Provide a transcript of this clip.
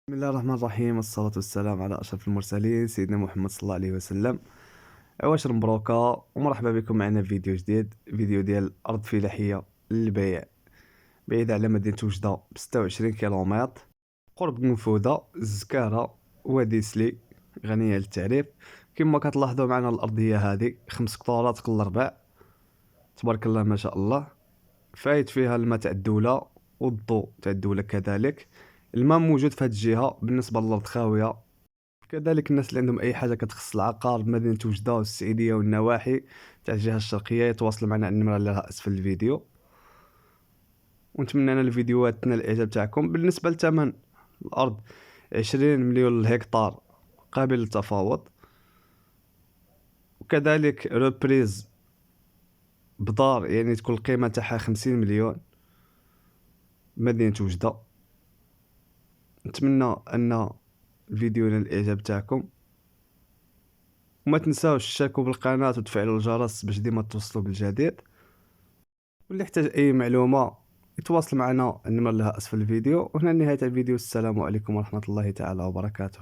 بسم الله الرحمن الرحيم، والصلاة والسلام على أشرف المرسلين سيدنا محمد صلى الله عليه وسلم. عواشر مبروكة ومرحبا بكم معنا في فيديو جديد، فيديو ديال أرض فلاحية للبيع بعيدة على مدينة وجدة ب26 كيلومتر، قرب منفوذة الزكارة وادي سلي، غنية للتعريف. كما كتلاحظوا معنا الأرضية هذه 5 قطورات كل ربع، تبارك الله ما شاء الله. فايت فيها الماء تاع الدولة والضوء تاع الدولة كذلك. الماء موجود في هذه الجهة بالنسبة للأرض خاوية. كذلك الناس اللي عندهم اي حاجه كتخص العقار بمدينه وجده والسعيديه والنواحي تاع الجهه الشرقيه يتواصلوا معنا على النمره اللي راها اسفل الفيديو. ونتمنى ان الفيديوهات تنال الاعجاب تاعكم. بالنسبه لثمن الارض 20 مليون الهكتار قابل للتفاوض، وكذلك روبريز بدار يعني تكون القيمه تاعها 50 مليون بمدينه وجده. نتمنى ان الفيديو ينال الاعجاب تاعكم، وما تنساوش تشتركوا بالقناه وتفعلوا الجرس باش ديما توصلوا بالجديد. واللي يحتاج أي معلومة يتواصل معنا، النمر لها أسفل الفيديو. وهنا نهاية الفيديو، السلام عليكم ورحمة الله تعالى وبركاته.